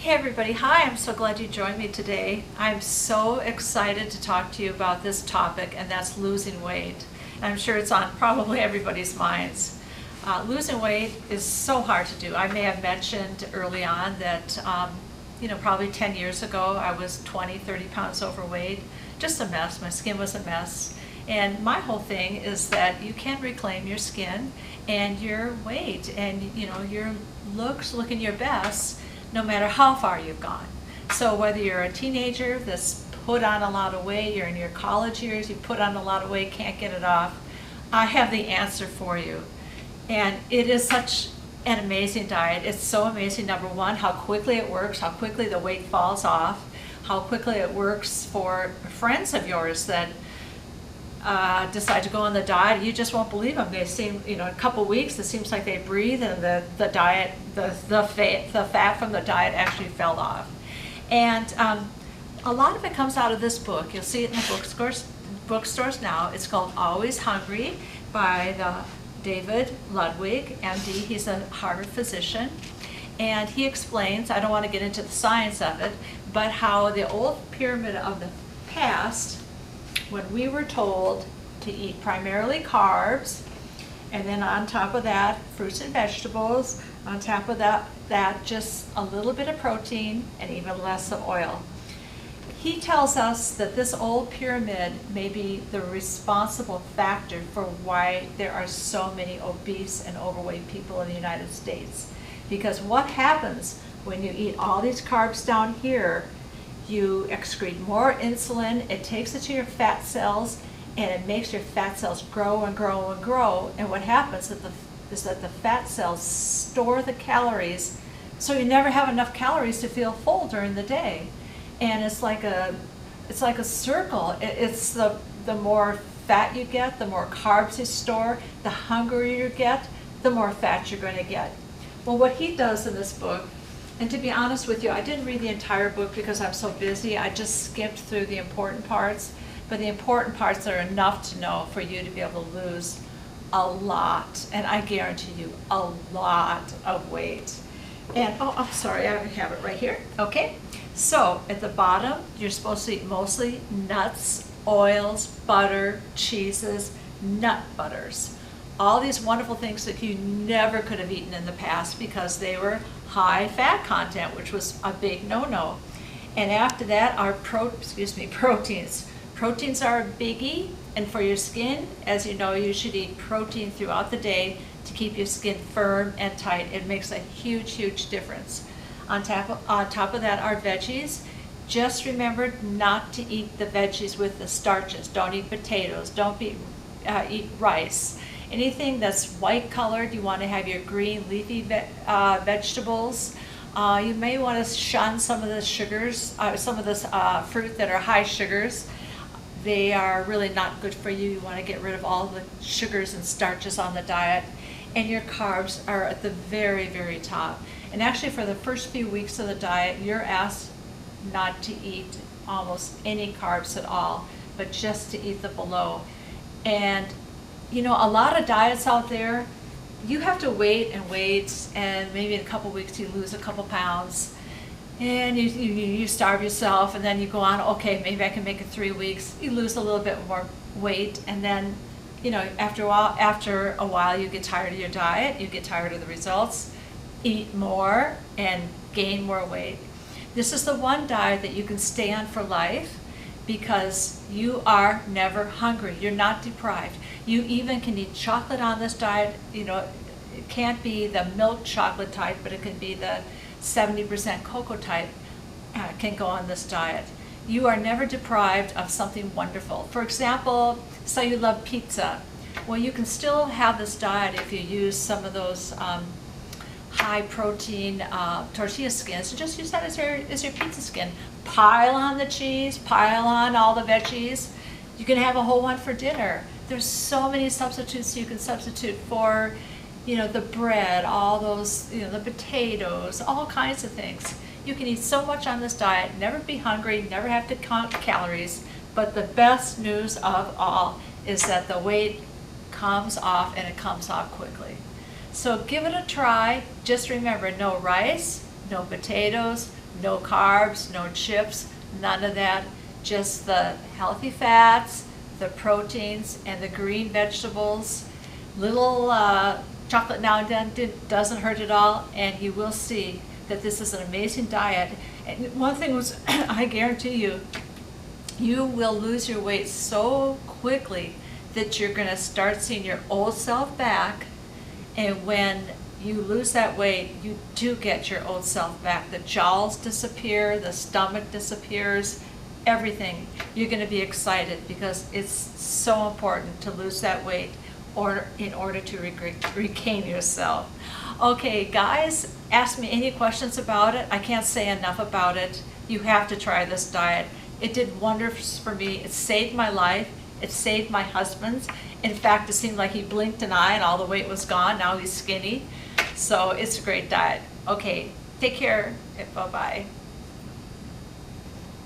Hey everybody, hi, I'm so glad you joined me today. I'm so excited to talk to you about this topic, and that's losing weight. And I'm sure it's on probably everybody's minds. Losing weight is so hard to do. I may have mentioned early on that, probably 10 years ago, I was 20, 30 pounds overweight. Just a mess. My skin was a mess. And my whole thing is that you can reclaim your skin and your weight and, your looks looking your best no matter how far you've gone. So whether you're a teenager that's put on a lot of weight, you're in your college years, you put on a lot of weight, can't get it off, I have the answer for you. And it is such an amazing diet. It's so amazing, number one, how quickly it works, how quickly the weight falls off, how quickly it works for friends of yours that decide to go on the diet. You just won't believe them. They seem, a couple weeks, it seems like they breathe and the diet, the fat from the diet actually fell off. And a lot of it comes out of this book. You'll see it in the bookstores now. It's called Always Hungry by David Ludwig, MD. He's a Harvard physician. And he explains, I don't want to get into the science of it, but how the old pyramid of the past, when we were told to eat primarily carbs, and then on top of that, fruits and vegetables, on top of that just a little bit of protein and even less of oil. He tells us that this old pyramid may be the responsible factor for why there are so many obese and overweight people in the United States. Because what happens when you eat all these carbs down here, you excrete more insulin, it takes it to your fat cells, and it makes your fat cells grow and grow and grow. And what happens is that the fat cells store the calories, so you never have enough calories to feel full during the day. And it's like a circle. It's the more fat you get, the more carbs you store, the hungrier you get, the more fat you're going to get. Well, what he does in this book, and to be honest with you, I didn't read the entire book because I'm so busy. I just skipped through the important parts. But the important parts are enough to know for you to be able to lose a lot, and I guarantee you, a lot of weight. And, I'm sorry, I have it right here. Okay, so at the bottom, you're supposed to eat mostly nuts, oils, butter, cheeses, nut butters. All these wonderful things that you never could have eaten in the past because they were high fat content, which was a big no-no. And after that are proteins. Proteins are a biggie, and for your skin, as you know, you should eat protein throughout the day to keep your skin firm and tight. It makes a huge, huge difference. On top of that are veggies. Just remember not to eat the veggies with the starches. Don't eat potatoes. Don't eat rice. Anything that's white colored, you want to have your green leafy vegetables. You may want to shun some of the sugars, some of this fruit that are high sugars. They are really not good for you. You want to get rid of all the sugars and starches on the diet. And your carbs are at the very, very top. And actually for the first few weeks of the diet, you're asked not to eat almost any carbs at all, but just to eat the below. And a lot of diets out there, you have to wait, and maybe in a couple weeks you lose a couple pounds, and you starve yourself, and then you go on, okay, maybe I can make it 3 weeks. You lose a little bit more weight, and then, after a while you get tired of your diet, you get tired of the results, eat more, and gain more weight. This is the one diet that you can stay on for life, because you are never hungry. You're not deprived. You even can eat chocolate on this diet. It can't be the milk chocolate type, but it can be the 70% cocoa type can go on this diet. You are never deprived of something wonderful. For example, say you love pizza. Well, you can still have this diet if you use some of those high protein tortilla skins, and just use that as your pizza skin. Pile on the cheese, pile on all the veggies. You can have a whole one for dinner. There's so many substitutes you can substitute for, the bread, all those, the potatoes, all kinds of things. You can eat so much on this diet, never be hungry, never have to count calories. But the best news of all is that the weight comes off, and it comes off quickly. So give it a try. Just remember, no rice, no potatoes, No carbs, no chips, none of that. Just the healthy fats, the proteins, and the green vegetables. Little chocolate now and then doesn't hurt at all, and you will see that this is an amazing diet. And one thing was, I guarantee you, you will lose your weight so quickly that you're going to start seeing your old self back. And when you lose that weight, you do get your old self back. The jowls disappear, the stomach disappears, everything. You're going to be excited because it's so important to lose that weight or in order to regain yourself. Okay, guys, ask me any questions about it. I can't say enough about it. You have to try this diet. It did wonders for me. It saved my life. It saved my husband's. In fact, it seemed like he blinked an eye and all the weight was gone. Now he's skinny. So it's a great diet. Okay, take care. Bye-bye.